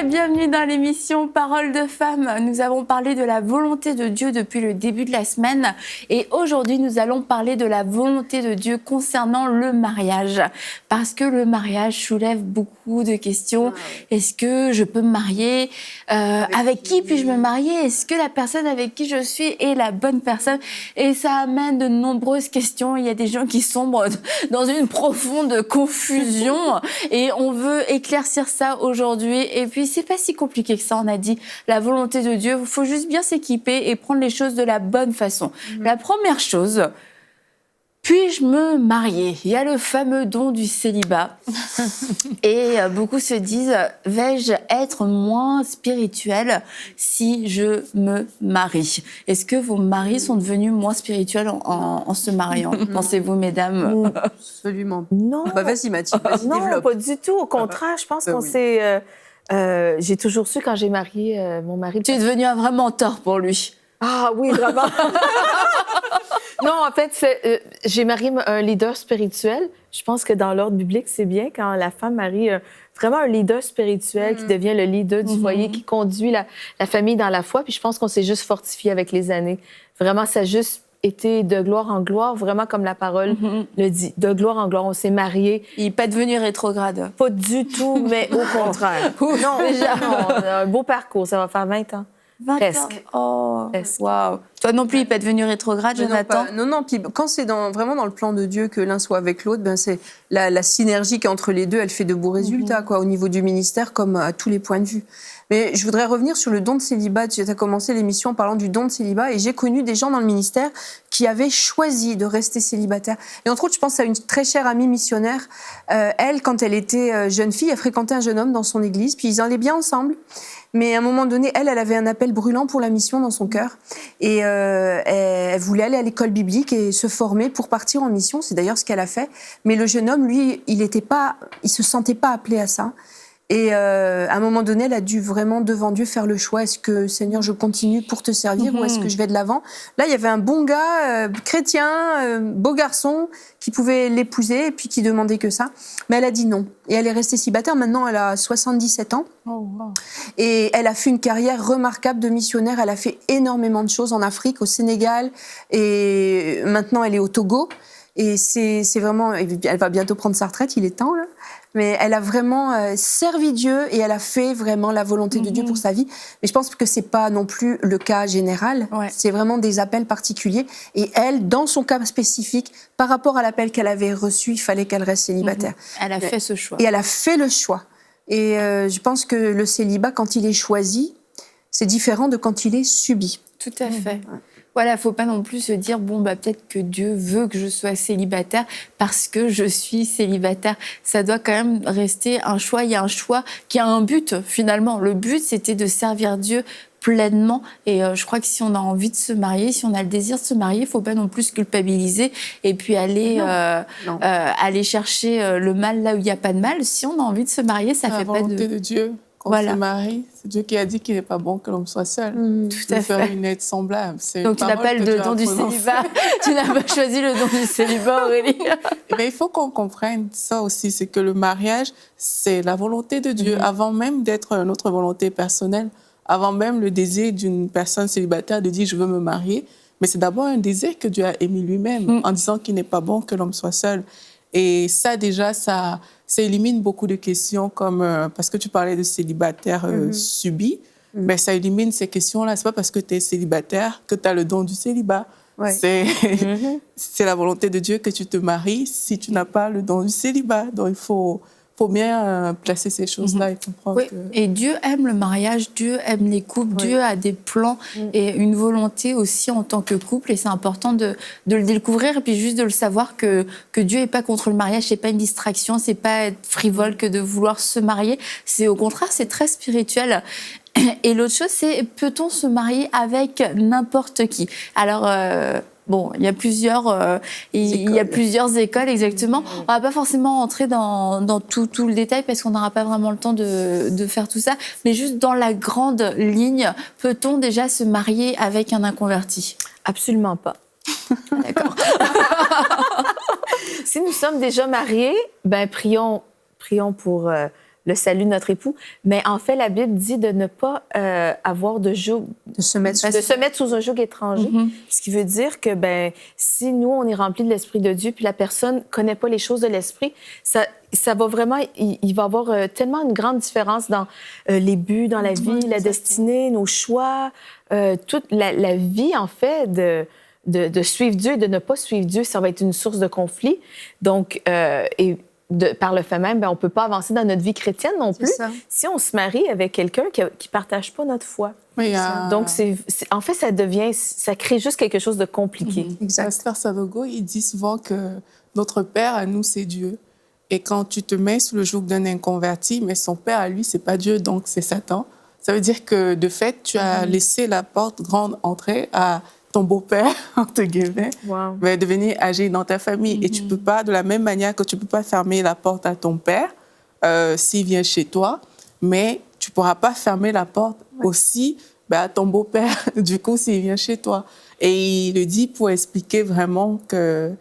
bienvenue dans l'émission Parole de Femme. Nous avons parlé de la volonté de Dieu depuis le début de la semaine et aujourd'hui nous allons parler de la volonté de Dieu concernant le mariage. Parce que le mariage soulève beaucoup de questions. Est-ce que je peux me marier? Avec qui puis-je me marier? Est-ce que la personne avec qui je suis est la bonne personne? Et ça amène de nombreuses questions. Il y a des gens qui sombrent dans une profonde confusion et on veut éclaircir ça aujourd'hui. Et puis, c'est pas si compliqué que ça, on a dit. La volonté de Dieu, il faut juste bien s'équiper et prendre les choses de la bonne façon. La première chose, puis-je me marier? Il y a le fameux don du célibat. Et beaucoup se disent, vais-je être moins spirituel si je me marie? Est-ce que vos maris sont devenus moins spirituels en se mariant? Pensez-vous, mesdames? Absolument. Non. Bah, vas-y, Mathilde, vas-y, Non, développe. pas du tout. Au contraire, je pense qu'on s'est... j'ai toujours su quand j'ai marié mon mari... Tu es devenu un vrai mentor pour lui. Ah oui, vraiment. Non, en fait, j'ai marié un leader spirituel. Je pense que dans l'ordre biblique, c'est bien quand la femme marie vraiment un leader spirituel qui devient le leader du foyer, qui conduit la famille dans la foi. Puis je pense qu'on s'est juste fortifié avec les années. Vraiment, ça a juste été de gloire en gloire, vraiment comme la parole le dit. De gloire en gloire, on s'est mariés. Il n'est pas devenu rétrograde. Pas du tout, mais au contraire. Non, déjà, non, un beau parcours. Ça va faire 20 ans. 20 Presque. ans. Oh, Presque. Waouh. Toi non plus, il n'est pas devenu rétrograde, Jonathan? Non. Puis quand c'est vraiment dans le plan de Dieu que l'un soit avec l'autre, ben c'est la synergie qui est entre les deux, elle fait de beaux résultats, quoi, au niveau du ministère comme à tous les points de vue. Mais je voudrais revenir sur le don de célibat. Tu as commencé l'émission en parlant du don de célibat et j'ai connu des gens dans le ministère qui avaient choisi de rester célibataires. Et entre autres, je pense à une très chère amie missionnaire. Elle, quand elle était jeune fille, elle fréquentait un jeune homme dans son église, puis ils allaient bien ensemble. Mais à un moment donné, elle avait un appel brûlant pour la mission dans son cœur. Et elle voulait aller à l'école biblique et se former pour partir en mission. C'est d'ailleurs ce qu'elle a fait. Mais le jeune homme, lui, il se sentait pas appelé à ça. Et à un moment donné, elle a dû vraiment devant Dieu faire le choix. Est-ce que, Seigneur, je continue pour te servir ou est-ce que je vais de l'avant? Là, il y avait un bon gars, chrétien, beau garçon, qui pouvait l'épouser et puis qui demandait que ça. Mais elle a dit non. Et elle est restée célibataire. Maintenant, elle a 77 ans. Oh, wow. Et elle a fait une carrière remarquable de missionnaire. Elle a fait énormément de choses en Afrique, au Sénégal. Et maintenant, elle est au Togo. Et c'est vraiment... Elle va bientôt prendre sa retraite, il est temps, là. Mais elle a vraiment servi Dieu et elle a fait vraiment la volonté de Dieu pour sa vie. Mais je pense que c'est pas non plus le cas général. Ouais. C'est vraiment des appels particuliers. Et elle, dans son cas spécifique, par rapport à l'appel qu'elle avait reçu, il fallait qu'elle reste célibataire. Elle a fait ce choix. Et elle a fait le choix. Et je pense que le célibat, quand il est choisi, c'est différent de quand il est subi. Tout à fait. Voilà, il ne faut pas non plus se dire, bon, bah, peut-être que Dieu veut que je sois célibataire parce que je suis célibataire. Ça doit quand même rester un choix. Il y a un choix qui a un but, finalement. Le but, c'était de servir Dieu pleinement. Et je crois que si on a envie de se marier, si on a le désir de se marier, il ne faut pas non plus se culpabiliser et puis aller chercher le mal là où il n'y a pas de mal. Si on a envie de se marier, ça fait pas de... La volonté de Dieu. Quand on se marie, c'est Dieu qui a dit qu'il n'est pas bon que l'homme soit seul. Tout à fait. Faire une aide semblable. Donc tu n'as pas le don du célibat. Tu n'as pas choisi le don du célibat, Aurélie. Mais il faut qu'on comprenne ça aussi, c'est que le mariage, c'est la volonté de Dieu. Avant même d'être notre volonté personnelle, avant même le désir d'une personne célibataire de dire « je veux me marier », mais c'est d'abord un désir que Dieu a émis lui-même en disant qu'il n'est pas bon que l'homme soit seul. Et ça, déjà, ça élimine beaucoup de questions comme... parce que tu parlais de célibataire subi, mais ça élimine ces questions-là. Ce n'est pas parce que tu es célibataire que tu as le don du célibat. Ouais. C'est la volonté de Dieu que tu te maries si tu n'as pas le don du célibat. Donc, il faut bien placer ces choses-là et comprendre que... Et Dieu aime le mariage, Dieu aime les couples, Dieu a des plans et une volonté aussi en tant que couple. Et c'est important de le découvrir et puis juste de le savoir que Dieu n'est pas contre le mariage, c'est pas une distraction, c'est pas être frivole que de vouloir se marier. C'est au contraire, c'est très spirituel. Et l'autre chose, c'est peut-on se marier avec n'importe qui? Alors... Bon, il y a plusieurs écoles, exactement. On ne va pas forcément entrer dans tout le détail parce qu'on n'aura pas vraiment le temps de faire tout ça. Mais juste dans la grande ligne, peut-on déjà se marier avec un inconverti? Absolument pas. D'accord. Si nous sommes déjà mariés, ben prions pour le salut de notre époux. Mais en fait, la Bible dit de ne pas avoir de joug, De se mettre sous un joug étranger. Ce qui veut dire que si nous, on est rempli de l'Esprit de Dieu, puis la personne connaît pas les choses de l'Esprit, ça va vraiment, il va y avoir tellement une grande différence dans les buts, dans la vie, la destinée, nos choix, toute la vie, en fait, de suivre Dieu et de ne pas suivre Dieu, ça va être une source de conflit. Donc, par le fait même, on ne peut pas avancer dans notre vie chrétienne non plus si on se marie avec quelqu'un qui ne partage pas notre foi. Oui, Donc, en fait, ça crée juste quelque chose de compliqué. Exact. Sanogo, il dit souvent que notre père à nous, c'est Dieu. Et quand tu te mets sous le joug d'un inconverti, mais son père à lui, c'est pas Dieu, donc c'est Satan. Ça veut dire que, de fait, tu as laissé la porte grande entrée à ton beau-père, entre guillemets, va devenir âgé dans ta famille. Et tu peux pas, de la même manière que tu peux pas fermer la porte à ton père s'il vient chez toi, mais tu pourras pas fermer la porte aussi à ton beau-père, du coup, s'il vient chez toi. Et il le dit pour expliquer vraiment que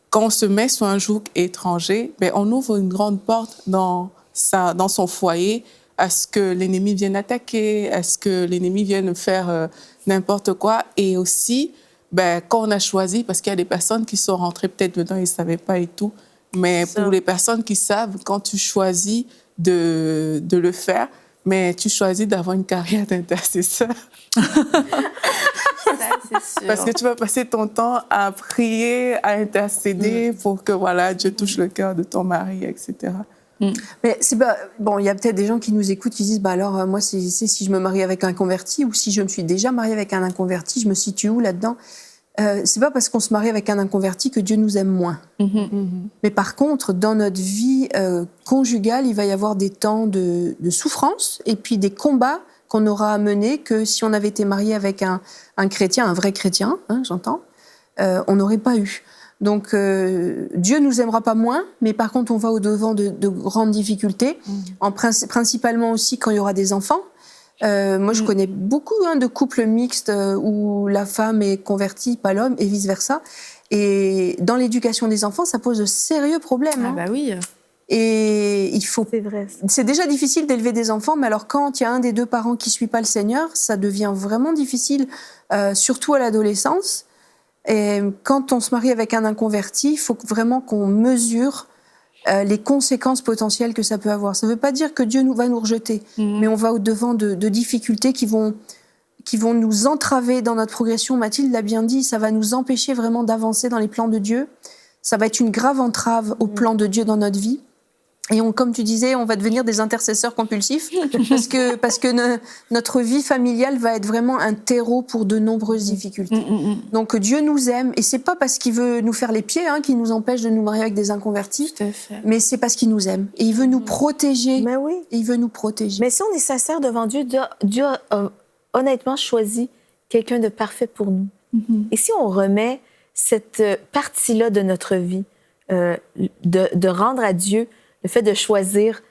quand on se met sous un joug étranger, on ouvre une grande porte dans son foyer à ce que l'ennemi vienne attaquer, à ce que l'ennemi vienne faire n'importe quoi. Et aussi, quand on a choisi, parce qu'il y a des personnes qui sont rentrées peut-être dedans, ils ne savaient pas et tout, mais pour les personnes qui savent, quand tu choisis de le faire, mais tu choisis d'avoir une carrière d'intercesseur. Parce que tu vas passer ton temps à prier, à intercéder pour que Dieu touche le cœur de ton mari, etc. Mais c'est bon, il y a peut-être des gens qui nous écoutent qui disent alors moi si je me marie avec un converti ou si je me suis déjà mariée avec un inconverti, je me situe où là-dedans? C'est pas parce qu'on se marie avec un inconverti que Dieu nous aime moins. Mais par contre, dans notre vie conjugale, il va y avoir des temps de souffrance et puis des combats qu'on aura à mener que si on avait été marié avec un chrétien, un vrai chrétien, j'entends, on n'aurait pas eu. Donc, Dieu nous aimera pas moins, mais par contre, on va au-devant de grandes difficultés, principalement aussi quand il y aura des enfants. Moi, je connais beaucoup de couples mixtes où la femme est convertie, pas l'homme, et vice-versa. Et dans l'éducation des enfants, ça pose de sérieux problèmes. Ah bah oui. Et il faut... C'est vrai. C'est déjà difficile d'élever des enfants, mais alors quand il y a un des deux parents qui ne suit pas le Seigneur, ça devient vraiment difficile, surtout à l'adolescence. Et quand on se marie avec un inconverti, il faut vraiment qu'on mesure les conséquences potentielles que ça peut avoir. Ça ne veut pas dire que Dieu va nous rejeter, mais on va au-devant de difficultés qui vont nous entraver dans notre progression. Mathilde l'a bien dit, ça va nous empêcher vraiment d'avancer dans les plans de Dieu. Ça va être une grave entrave au plan de Dieu dans notre vie. Et comme tu disais, on va devenir des intercesseurs compulsifs parce que notre vie familiale va être vraiment un terreau pour de nombreuses difficultés. Donc Dieu nous aime et c'est pas parce qu'il veut nous faire les pieds qu'il nous empêche de nous marier avec des inconvertis, mais c'est parce qu'il nous aime et il veut nous protéger. Mais oui. Et il veut nous protéger. Mais si on est sincère devant Dieu, Dieu a honnêtement choisi quelqu'un de parfait pour nous. Et si on remet cette partie-là de notre vie, de rendre à Dieu le fait de choisir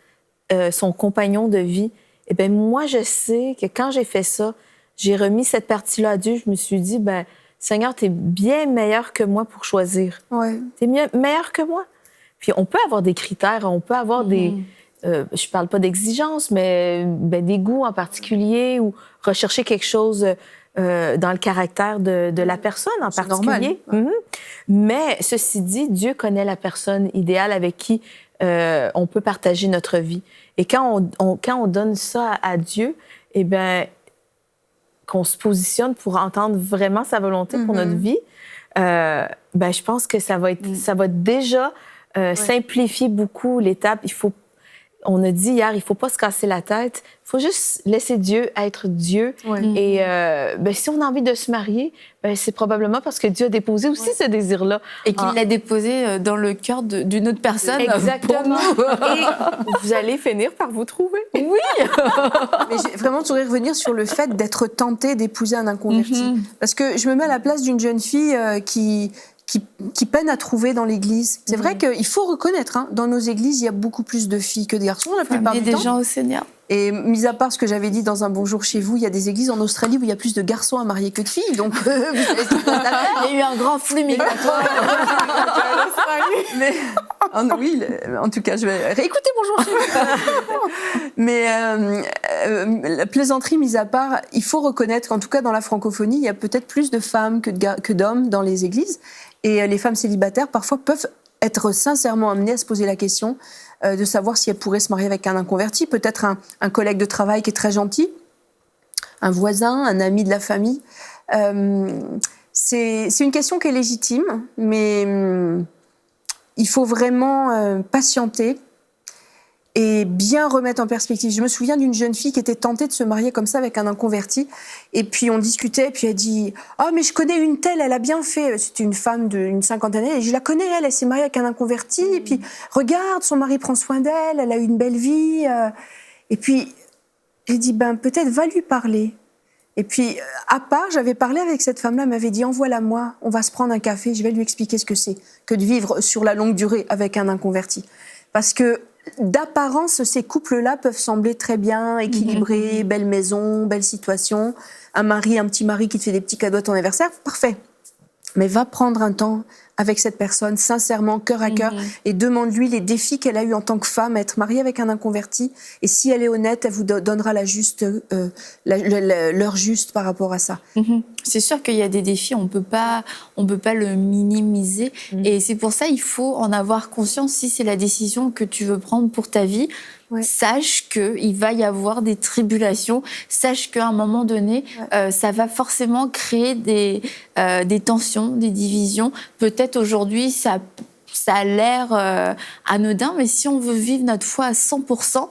son compagnon de vie, moi, je sais que quand j'ai fait ça, j'ai remis cette partie-là à Dieu. Je me suis dit, Seigneur, t'es bien meilleur que moi pour choisir. Ouais. T'es meilleur que moi. Puis on peut avoir des critères, on peut avoir des... je parle pas d'exigence, mais des goûts en particulier ou rechercher quelque chose dans le caractère de la personne en particulier. Normal. Mais ceci dit, Dieu connaît la personne idéale avec qui on peut partager notre vie. Et quand on donne ça à Dieu, qu'on se positionne pour entendre vraiment sa volonté pour notre vie, je pense que ça va déjà simplifier beaucoup l'étape. On a dit hier, il ne faut pas se casser la tête. Il faut juste laisser Dieu être Dieu. Et si on a envie de se marier, c'est probablement parce que Dieu a déposé aussi ce désir-là. Et qu'il l'a déposé dans le cœur d'une autre personne. Exactement. Et vous allez finir par vous trouver. Oui. Mais j'ai vraiment voudrais revenir sur le fait d'être tentée d'épouser un inconverti. Parce que je me mets à la place d'une jeune fille qui peine à trouver dans l'église. C'est vrai qu'il faut reconnaître, dans nos églises, il y a beaucoup plus de filles que de garçons, la plupart du temps. Il y a des gens au Seigneur. Et mis à part ce que j'avais dit dans un Bonjour chez vous, il y a des églises en Australie où il y a plus de garçons à marier que de filles. Donc, il y a eu un grand flux migratoire. Oui, en tout cas, je vais réécouter Bonjour Chérie. Mais la plaisanterie mise à part, il faut reconnaître qu'en tout cas dans la francophonie, il y a peut-être plus de femmes que d'hommes dans les églises. Et les femmes célibataires, parfois, peuvent être sincèrement amenées à se poser la question de savoir si elles pourraient se marier avec un inconverti, peut-être un collègue de travail qui est très gentil, un voisin, un ami de la famille. C'est une question qui est légitime, mais il faut vraiment patienter et bien remettre en perspective. Je me souviens d'une jeune fille qui était tentée de se marier comme ça avec un inconverti. Et puis on discutait, et puis elle dit « Oh, mais je connais une telle, elle a bien fait. » C'était une femme d'une 50 d'années. Et je la connais, elle s'est mariée avec un inconverti. Et puis regarde, son mari prend soin d'elle, elle a eu une belle vie. Et puis j'ai dit « Ben peut-être va lui parler. » Et puis, à part, j'avais parlé avec cette femme-là, elle m'avait dit « Envoie-la-moi, on va se prendre un café, je vais lui expliquer ce que c'est que de vivre sur la longue durée avec un inconverti. » Parce que, d'apparence, ces couples-là peuvent sembler très bien équilibrés, belle maison, belle situation, un petit mari qui te fait des petits cadeaux à ton anniversaire, parfait. Mais va prendre un temps avec cette personne, sincèrement, cœur à cœur, et demande-lui les défis qu'elle a eu en tant que femme à être mariée avec un inconverti. Et si elle est honnête, elle vous donnera l'heure juste par rapport à ça. C'est sûr qu'il y a des défis, on peut pas le minimiser. Et c'est pour ça il faut en avoir conscience si c'est la décision que tu veux prendre pour ta vie. Ouais. Sache qu'il va y avoir des tribulations, sache qu'à un moment donné, ça va forcément créer des tensions, des divisions. Peut-être aujourd'hui, ça a l'air anodin, mais si on veut vivre notre foi à 100%,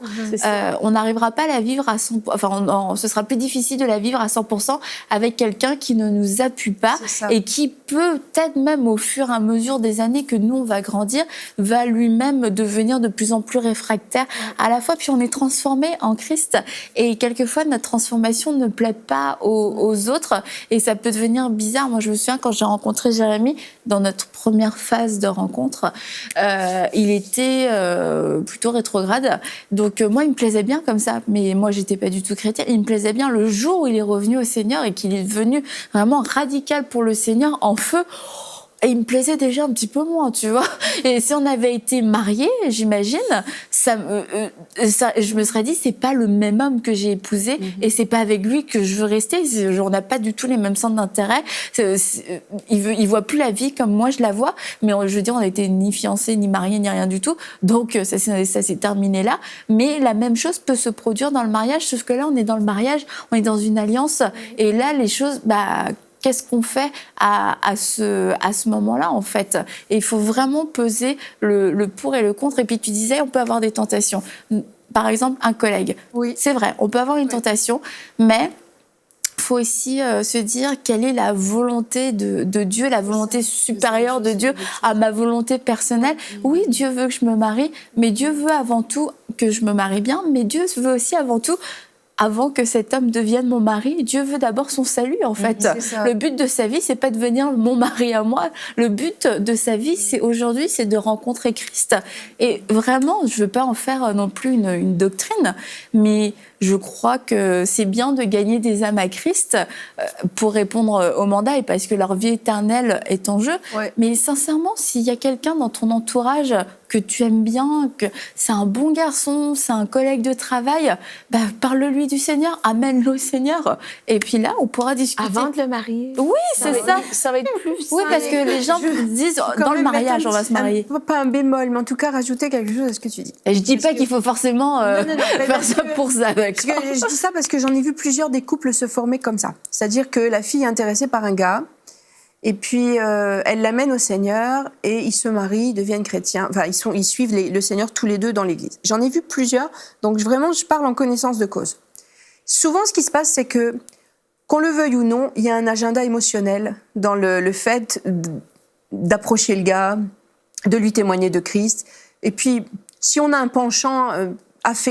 on n'arrivera pas à la vivre à 100%. Enfin, ce sera plus difficile de la vivre à 100% avec quelqu'un qui ne nous appuie pas et qui peut-être même au fur et à mesure des années que nous on va grandir, va lui-même devenir de plus en plus réfractaire à la fois. Puis on est transformé en Christ et quelquefois notre transformation ne plaît pas aux autres et ça peut devenir bizarre. Moi, je me souviens quand j'ai rencontré Jérémy dans notre première phase de rencontre. Il était plutôt rétrograde. Donc, moi, il me plaisait bien comme ça. Mais moi, j'étais pas du tout chrétienne. Il me plaisait bien le jour où il est revenu au Seigneur et qu'il est devenu vraiment radical pour le Seigneur, en feu. Et il me plaisait déjà un petit peu moins, tu vois. Et si on avait été mariés, j'imagine, je me serais dit, c'est pas le même homme que j'ai épousé et c'est pas avec lui que je veux rester. On n'a pas du tout les mêmes centres d'intérêt. Il voit plus la vie comme moi je la vois. Mais je veux dire, on n'était ni fiancés, ni mariés, ni rien du tout. Donc, ça s'est terminé là. Mais la même chose peut se produire dans le mariage, sauf que là, on est dans le mariage, on est dans une alliance. Et là, les choses, qu'est-ce qu'on fait à ce moment-là, en fait? Et il faut vraiment peser le pour et le contre. Et puis, tu disais, on peut avoir des tentations. Par exemple, un collègue. Oui. C'est vrai, on peut avoir une tentation, mais il faut aussi se dire quelle est la volonté de Dieu, la volonté supérieure de Dieu à ma volonté personnelle. Oui, Dieu veut que je me marie, mais Dieu veut avant tout que je me marie bien, mais Dieu veut aussi avant tout avant que cet homme devienne mon mari, Dieu veut d'abord son salut, en fait. Le but de sa vie, c'est pas de devenir mon mari à moi. Le but de sa vie, c'est aujourd'hui, c'est de rencontrer Christ. Et vraiment, je veux pas en faire non plus une doctrine, mais je crois que c'est bien de gagner des âmes à Christ pour répondre au mandat et parce que leur vie éternelle est en jeu. Ouais. Mais sincèrement, s'il y a quelqu'un dans ton entourage que tu aimes bien, que c'est un bon garçon, c'est un collègue de travail, parle-lui du Seigneur, amène-le au Seigneur. Et puis là, on pourra discuter. Avant de le marier. Oui, c'est ça. Ça va être plus. Oui, parce que les gens disent, dans le mariage, on va se marier. Pas un bémol, mais en tout cas, rajouter quelque chose à ce que tu dis. Et je dis pas qu'il faut forcément faire ça pour ça. Je dis ça parce que j'en ai vu plusieurs des couples se former comme ça. C'est-à-dire que la fille est intéressée par un gars, et puis elle l'amène au Seigneur, et ils se marient, ils deviennent chrétiens. Enfin, ils suivent le Seigneur tous les deux dans l'église. J'en ai vu plusieurs, donc vraiment, je parle en connaissance de cause. Souvent, ce qui se passe, c'est que, qu'on le veuille ou non, il y a un agenda émotionnel dans le fait d'approcher le gars, de lui témoigner de Christ. Et puis, si on a un penchant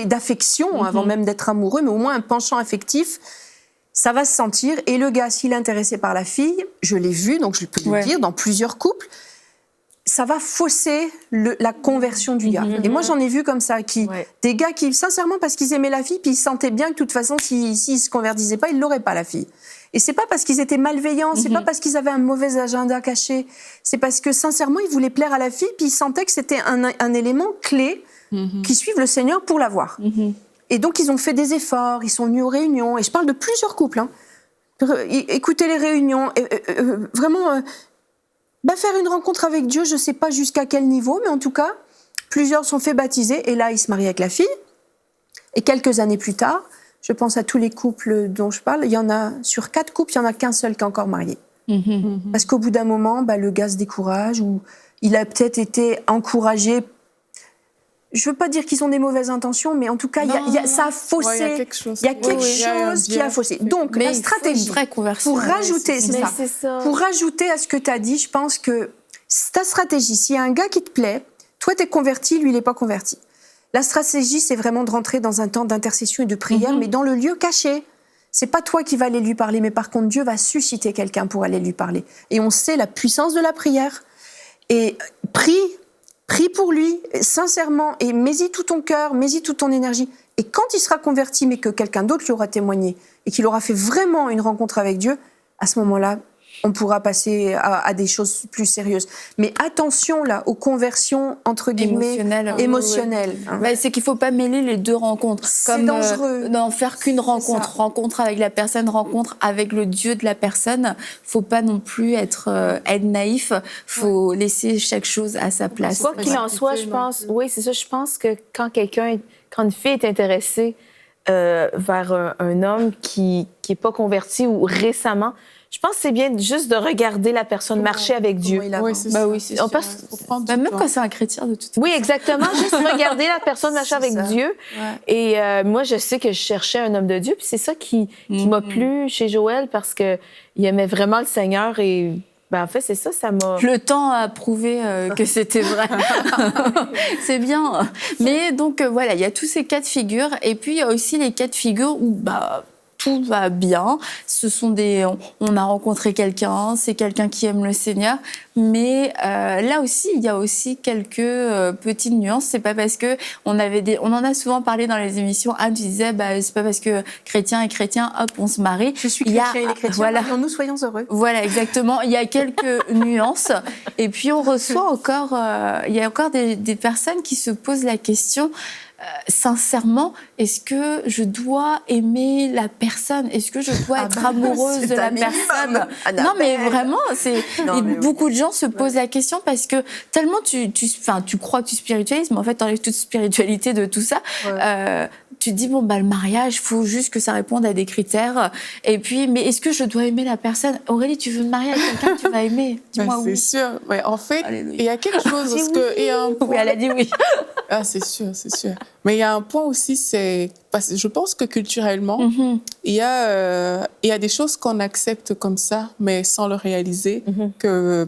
d'affection, avant même d'être amoureux, mais au moins un penchant affectif, ça va se sentir. Et le gars, s'il est intéressé par la fille, je l'ai vu, donc je peux le dire, dans plusieurs couples, ça va fausser la conversion du gars. Et moi, j'en ai vu comme ça, des gars qui, sincèrement, parce qu'ils aimaient la fille, puis ils sentaient bien que de toute façon, s'ils ne se convertissaient pas, ils ne l'auraient pas, la fille. Et c'est pas parce qu'ils étaient malveillants, c'est pas parce qu'ils avaient un mauvais agenda caché. C'est parce que, sincèrement, ils voulaient plaire à la fille, puis ils sentaient que c'était un élément clé qui suivent le Seigneur pour l'avoir. Et donc, ils ont fait des efforts, ils sont venus aux réunions. Et je parle de plusieurs couples. Écoutez les réunions. Vraiment, faire une rencontre avec Dieu, je sais pas jusqu'à quel niveau, mais en tout cas, plusieurs sont fait baptiser. Et là, ils se marient avec la fille. Et quelques années plus tard, je pense à tous les couples dont je parle, il y en a, sur 4 couples, il n'y en a qu'un seul qui est encore marié. Parce qu'au bout d'un moment, le gars se décourage, ou il a peut-être été encouragé. Je ne veux pas dire qu'ils ont des mauvaises intentions, mais en tout cas, ça a faussé. Il y a quelque chose, qui a faussé. Donc, la stratégie, pour rajouter, pour rajouter à ce que tu as dit, je pense que ta stratégie, s'il y a un gars qui te plaît, toi, tu es converti, lui, il n'est pas converti. La stratégie, c'est vraiment de rentrer dans un temps d'intercession et de prière, mais dans le lieu caché. C'est pas toi qui vas aller lui parler, mais par contre, Dieu va susciter quelqu'un pour aller lui parler. Et on sait la puissance de la prière. Et prie pour lui, sincèrement, et mets-y tout ton cœur, mets-y toute ton énergie. Et quand il sera converti, mais que quelqu'un d'autre lui aura témoigné, et qu'il aura fait vraiment une rencontre avec Dieu, à ce moment-là, on pourra passer à des choses plus sérieuses. Mais attention, là, aux conversions, entre guillemets, émotionnelles. C'est qu'il ne faut pas mêler les 2 rencontres. C'est dangereux. N'en faire qu'une rencontre. Rencontre avec la personne, rencontre avec le Dieu de la personne. Il ne faut pas non plus être naïf. Il faut laisser chaque chose à sa place. Quoi qu'il en soit, je pense... Oui, c'est ça. Je pense que quand une fille est intéressée vers un homme qui n'est pas converti ou récemment... Je pense que c'est bien juste de regarder la personne marcher avec Dieu. Oui, c'est ça. Même quand c'est un chrétien, de toute façon. Oui, exactement. Juste regarder la personne marcher avec Dieu. Et moi, je sais que je cherchais un homme de Dieu. Puis c'est ça qui m'a plu chez Joël parce qu'il aimait vraiment le Seigneur. Et en fait, c'est ça, ça m'a... Le temps a prouvé que c'était vrai. C'est bien. Mais donc, voilà, il y a tous ces cas de figure. Et puis, il y a aussi les cas de figure où... tout va bien, on a rencontré quelqu'un, c'est quelqu'un qui aime le Seigneur, mais là aussi, il y a aussi quelques petites nuances. C'est pas parce que on en a souvent parlé dans les émissions. Anne, tu disais, c'est pas parce que chrétien est chrétien, hop, on se marie. Je suis chrétien et les chrétiens, nous soyons heureux. Voilà, exactement. Il y a quelques nuances. Et puis on reçoit encore, il y a encore des personnes qui se posent la question. Sincèrement, est-ce que je dois aimer la personne? Est-ce que je dois être amoureuse de la personne? Non, mais vraiment, beaucoup de gens se posent la question parce que tellement tu crois que tu spiritualises, mais en fait, tu enlèves toute spiritualité de tout ça. Tu te dis, le mariage, il faut juste que ça réponde à des critères. Et puis, mais est-ce que je dois aimer la personne? Aurélie, tu veux te marier avec quelqu'un que tu vas aimer? Dis-moi oui. C'est sûr. Ouais, en fait, il y a quelque chose... il y a un point... Oui, elle a dit oui. C'est sûr, c'est sûr. Mais il y a un point aussi, parce que je pense que culturellement, il y a des choses qu'on accepte comme ça, mais sans le réaliser,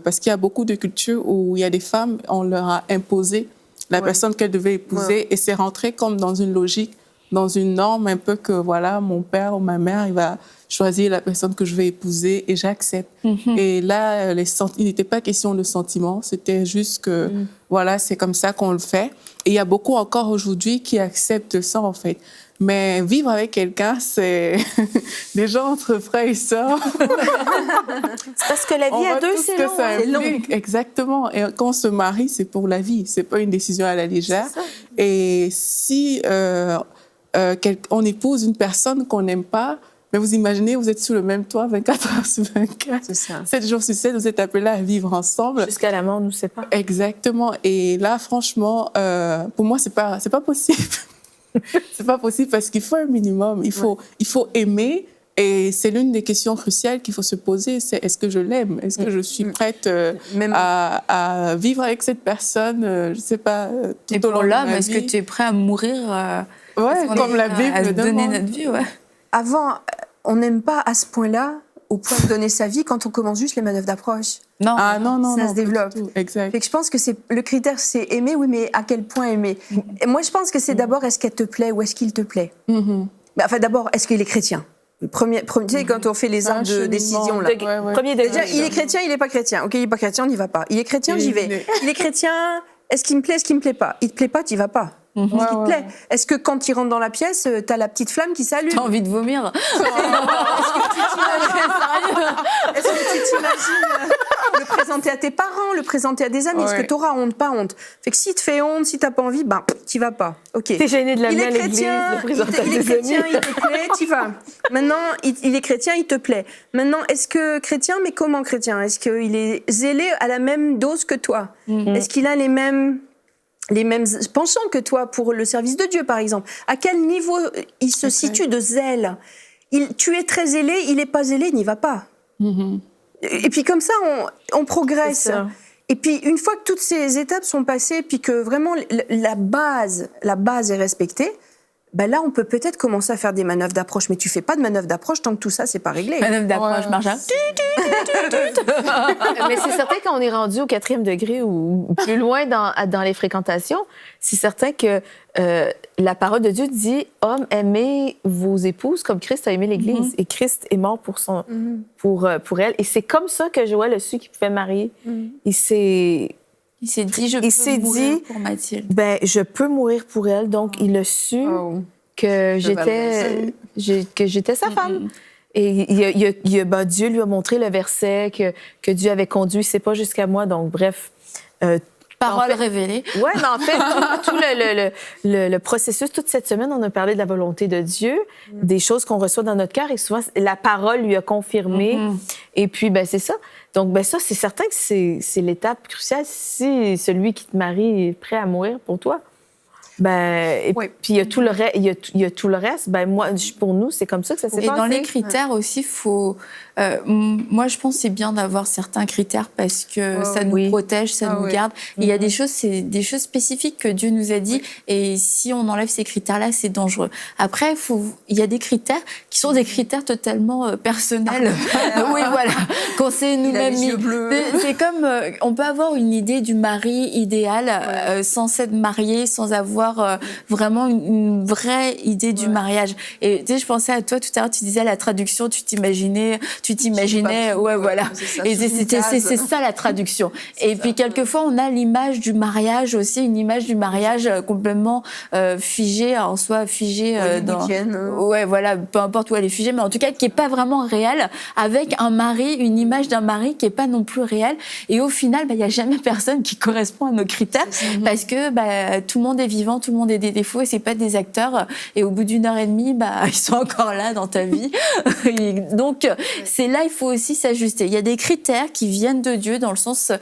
parce qu'il y a beaucoup de cultures où il y a des femmes, on leur a imposé la personne qu'elles devaient épouser, et c'est rentré comme dans une logique, dans une norme un peu que, voilà, mon père ou ma mère, il va choisir la personne que je vais épouser et j'accepte. Et là, il n'était pas question de sentiments, c'était juste que, voilà, c'est comme ça qu'on le fait. Et il y a beaucoup encore aujourd'hui qui acceptent ça, en fait. Mais vivre avec quelqu'un, c'est déjà entre frères et sœurs. C'est parce que la vie à deux, c'est long. Exactement. Et quand on se marie, c'est pour la vie. C'est pas une décision à la légère. Et si on épouse une personne qu'on n'aime pas, mais vous imaginez, vous êtes sous le même toit 24 heures sur 24. C'est ça. 7 jours sur 7, vous êtes appelés à vivre ensemble. Jusqu'à la mort, nous sépare. Exactement. Et là, franchement, pour moi, c'est pas possible. C'est pas possible parce qu'il faut un minimum. Il faut aimer. Et c'est l'une des questions cruciales qu'il faut se poser. C'est est-ce que je l'aime? Est-ce que je suis prête à vivre avec cette personne, je sais pas, tout au long de ma vie? Est-ce que tu es prêt à mourir comme la Bible à se donner demande. notre vie, Avant, on n'aime pas à ce point-là, au point de donner sa vie, quand on commence juste les manœuvres d'approche. Non. Non. Ça se développe. Exact. Fait que je pense que le critère, c'est aimer, oui, mais à quel point aimer? Et moi, je pense que c'est d'abord, est-ce qu'elle te plaît ou est-ce qu'il te plaît? Enfin, d'abord, est-ce qu'il est chrétien? Premier, tu sais, quand on fait les arbres de décision, là. Premier degré. Déjà, il est chrétien, il n'est pas chrétien. OK, il n'est pas chrétien, on n'y va pas. Il est chrétien, j'y vais. Il est chrétien, est-ce qu'il me plaît, est-ce qu'il ne me plaît pas? Il ne te plaît pas, tu n'y vas pas. ce qui te plaît. Est-ce que quand il rentre dans la pièce, t'as la petite flamme qui s'allume? T'as envie de vomir. Est-ce que tu t'imagines le présenter à tes parents, le présenter à des amis? Est-ce que t'auras honte, pas honte? Fait que si te fait honte, si t'as pas envie, ben, t'y vas pas. Ok. T'es gêné de Il l'amener est à l'église, chrétien, de présenter à il est tes chrétien, amis. il te plaît, t'y vas. Maintenant, il est chrétien, il te plaît. Maintenant, est-ce que chrétien, mais comment chrétien? Est-ce qu'il est zélé à la même dose que toi? Est-ce qu'il a les mêmes penchants que toi pour le service de Dieu, par exemple? À quel niveau il se situe de zèle? Tu es très zélé, il n'est pas zélé, il n'y va pas. Et puis comme ça, on progresse. C'est ça. Et puis une fois que toutes ces étapes sont passées, puis que vraiment la base est respectée, ben là, on peut peut-être commencer à faire des manœuvres d'approche. Mais tu fais pas de manœuvres d'approche tant que tout ça, c'est pas réglé. Manœuvre d'approche, marche. Mais c'est certain quand on est rendu au 4e degré ou plus loin dans les fréquentations, c'est certain que la parole de Dieu dit « Hommes, aimez vos épouses comme Christ a aimé l'Église. Et Christ est mort pour elle. Et c'est comme ça que Joël a su qu'il pouvait marier. Il s'est dit, je peux mourir pour Mathilde. Ben, je peux mourir pour elle. Donc, il a su que j'étais sa femme. Et Dieu lui a montré le verset que Dieu avait conduit. C'est pas jusqu'à moi. Donc, bref. Parole révélée. Oui, mais en fait, tout le processus, toute cette semaine, on a parlé de la volonté de Dieu, des choses qu'on reçoit dans notre cœur, et souvent, la parole lui a confirmé. Et puis, ben c'est ça. Donc, ben ça, c'est certain que c'est l'étape cruciale. Si celui qui te marie est prêt à mourir pour toi, ben, puis il y a tout le reste. Ben moi, pour nous, c'est comme ça que ça s'est passé. Et dans les critères aussi, faut. Moi, je pense que c'est bien d'avoir certains critères parce que ça nous protège, ça nous garde. Et il y a des choses, c'est des choses spécifiques que Dieu nous a dit. Et si on enlève ces critères-là, c'est dangereux. Après, il y a des critères qui sont des critères totalement personnels. Oui, voilà. Qu'on s'est nous-mêmes mis. C'est comme on peut avoir une idée du mari idéal sans s'être marié, sans avoir vraiment une vraie idée du mariage. Et tu sais, je pensais à toi tout à l'heure, tu disais la traduction, tu t'imaginais, voilà. Et c'est ça la traduction. Et puis quelquefois, on a l'image du mariage aussi, une image du mariage complètement figée, en soi figée dans. Ouais, voilà, peu importe où elle est figée, mais en tout cas qui est pas vraiment réelle, avec un mari, une image d'un mari qui est pas non plus réelle. Et au final, il y a jamais personne qui correspond à nos critères parce que tout le monde est vivant, tout le monde a des défauts et c'est pas des acteurs. Et au bout d'une heure et demie, ils sont encore là dans ta vie. Donc c'est là, il faut aussi s'ajuster. Il y a des critères qui viennent de Dieu dans le sens,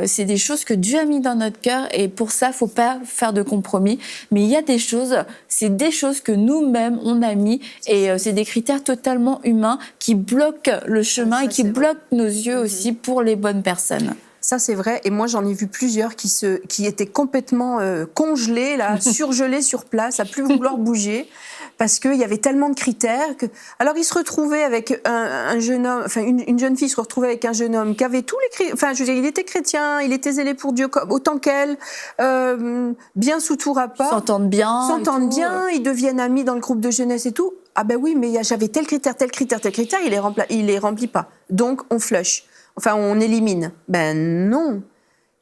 c'est des choses que Dieu a mis dans notre cœur et pour ça, faut pas faire de compromis. Mais il y a des choses, c'est des choses que nous-mêmes on a mis et c'est des critères totalement humains qui bloquent le chemin et qui bloquent nos yeux aussi pour les bonnes personnes. Ça, c'est vrai. Et moi, j'en ai vu plusieurs qui étaient complètement congelés, là, surgelés sur place, à plus vouloir bouger, parce qu'il y avait tellement de critères. Alors, ils se retrouvaient avec un jeune homme, enfin, une jeune fille se retrouvait avec un jeune homme qui avait tous les critères. Enfin, je veux dire, il était chrétien, il était zélé pour Dieu autant qu'elle, bien sous tout rapport. S'entendent bien, ils deviennent amis dans le groupe de jeunesse et tout. Ah ben oui, mais j'avais tel critère, il les remplit pas. Donc, on flush. Enfin, on élimine. Ben non.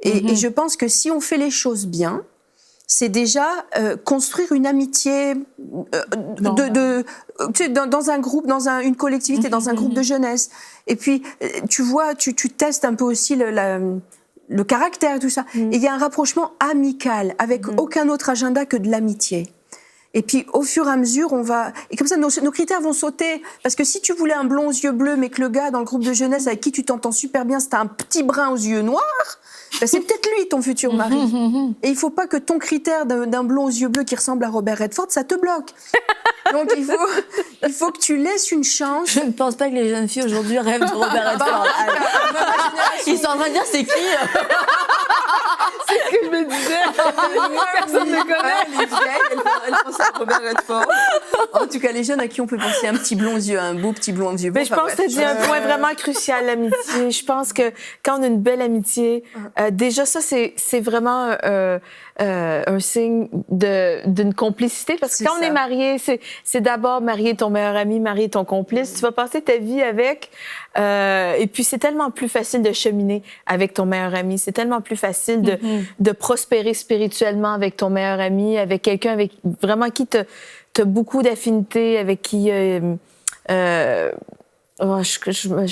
Et je pense que si on fait les choses bien, c'est déjà construire une amitié tu sais, dans un groupe, dans une collectivité, dans un groupe de jeunesse. Et puis, tu vois, tu testes un peu aussi le caractère et tout ça. Et il y a un rapprochement amical, avec aucun autre agenda que de l'amitié. Et puis, au fur et à mesure, on va... Et comme ça, nos critères vont sauter. Parce que si tu voulais un blond aux yeux bleus, mais que le gars dans le groupe de jeunesse avec qui tu t'entends super bien, c'est un petit brun aux yeux noirs, ben c'est peut-être lui, ton futur mari. Et il ne faut pas que ton critère d'un blond aux yeux bleus qui ressemble à Robert Redford, ça te bloque. Donc, il faut que tu laisses une chance. Je ne pense pas que les jeunes filles aujourd'hui rêvent de Robert Redford. Ils sont en train de dire, c'est qui C'est ce que je me disais. Personne ne connaît. Elle est vieille, elle pense à Robert Redford. En tout cas, les jeunes à qui on peut penser un petit blond aux yeux, un beau petit blond aux yeux. Mais je pense que tu as dit un point vraiment crucial, l'amitié. Je pense que quand on a une belle amitié, déjà ça, c'est vraiment un signe d'une complicité. Parce que quand on est marié, c'est d'abord marier ton meilleur ami, marier ton complice. Tu vas passer ta vie avec. Et puis, c'est tellement plus facile de cheminer avec ton meilleur ami. C'est tellement plus facile de prospérer spirituellement avec ton meilleur ami, avec quelqu'un avec vraiment qui t'as beaucoup d'affinités, avec qui... je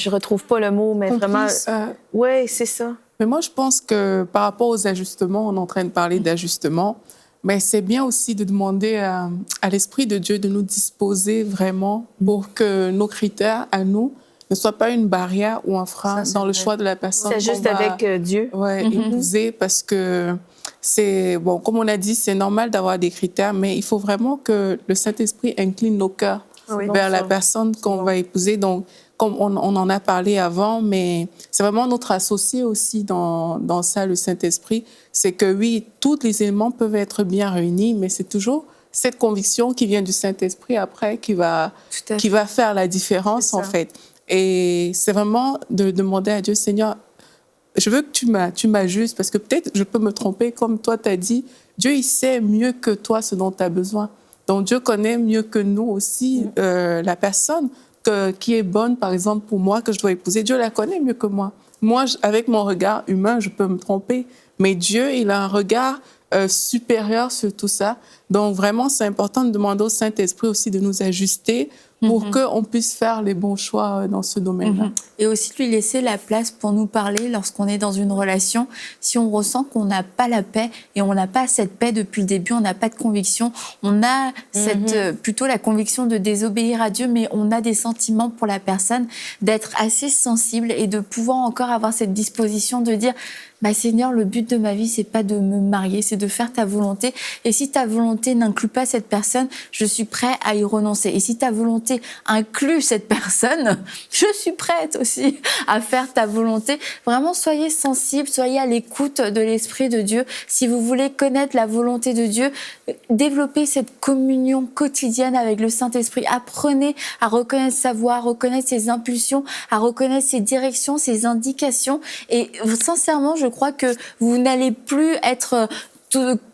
retrouve pas le mot, mais Complice, vraiment... Oui, c'est ça. Mais moi, je pense que par rapport aux ajustements, on est en train de parler d'ajustements, mais c'est bien aussi de demander à l'Esprit de Dieu de nous disposer vraiment pour que nos critères à nous ne soient pas une barrière ou un frein dans le choix de la personne. C'est juste avec Dieu. Oui, épouser, parce que c'est, bon, comme on a dit, c'est normal d'avoir des critères, mais il faut vraiment que le Saint-Esprit incline nos cœurs vers la personne qu'on va épouser. Donc, comme on en a parlé avant, mais c'est vraiment notre associé aussi dans ça, le Saint-Esprit. C'est que oui, tous les éléments peuvent être bien réunis, mais c'est toujours cette conviction qui vient du Saint-Esprit après qui va faire la différence, en fait. Et c'est vraiment de demander à Dieu, Seigneur, je veux que tu m'ajustes, parce que peut-être je peux me tromper, comme toi t'as dit, Dieu, il sait mieux que toi ce dont tu as besoin. Donc Dieu connaît mieux que nous aussi la personne qui est bonne, par exemple, pour moi, que je dois épouser. Dieu la connaît mieux que moi. Moi, avec mon regard humain, je peux me tromper, mais Dieu, il a un regard supérieur sur tout ça. Donc vraiment, c'est important de demander au Saint-Esprit aussi de nous ajuster pour qu'on puisse faire les bons choix dans ce domaine-là. Et aussi lui laisser la place pour nous parler lorsqu'on est dans une relation. Si on ressent qu'on n'a pas la paix, et on n'a pas cette paix depuis le début, on n'a pas de conviction, on a plutôt la conviction de désobéir à Dieu, mais on a des sentiments pour la personne, d'être assez sensible et de pouvoir encore avoir cette disposition de dire bah, Seigneur, le but de ma vie, c'est pas de me marier, c'est de faire ta volonté. Et si ta volonté n'inclut pas cette personne, je suis prêt à y renoncer. Et si ta volonté inclut cette personne, je suis prête aussi à faire ta volonté. Vraiment, soyez sensibles, soyez à l'écoute de l'Esprit de Dieu. Si vous voulez connaître la volonté de Dieu, développez cette communion quotidienne avec le Saint-Esprit. Apprenez à reconnaître sa voix, à reconnaître ses impulsions, à reconnaître ses directions, ses indications. Et sincèrement, je crois que vous n'allez plus être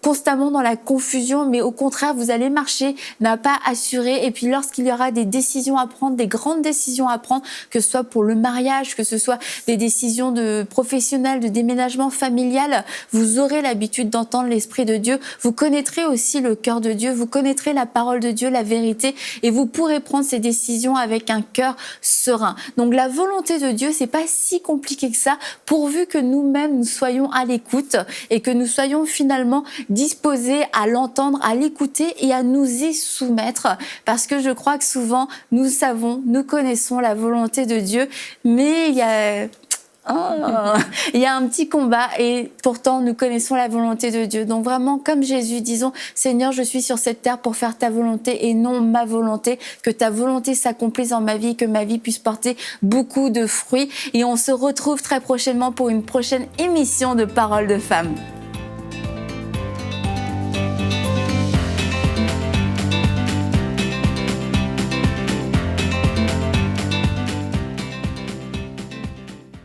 constamment dans la confusion, mais au contraire, vous allez marcher d'un pas assuré. Et puis, lorsqu'il y aura des décisions à prendre, des grandes décisions à prendre, que ce soit pour le mariage, que ce soit des décisions professionnelles, de déménagement familial, vous aurez l'habitude d'entendre l'Esprit de Dieu. Vous connaîtrez aussi le cœur de Dieu, vous connaîtrez la parole de Dieu, la vérité, et vous pourrez prendre ces décisions avec un cœur serein. Donc, la volonté de Dieu, c'est pas si compliqué que ça, pourvu que nous-mêmes, nous soyons à l'écoute et que nous soyons finalement disposés à l'entendre, à l'écouter et à nous y soumettre, parce que je crois que souvent nous nous connaissons la volonté de Dieu, mais il y a un petit combat et pourtant nous connaissons la volonté de Dieu. Donc vraiment, comme Jésus, disons, Seigneur, je suis sur cette terre pour faire ta volonté et non ma volonté, que ta volonté s'accomplisse dans ma vie, que ma vie puisse porter beaucoup de fruits. Et on se retrouve très prochainement pour une prochaine émission de Paroles de Femmes.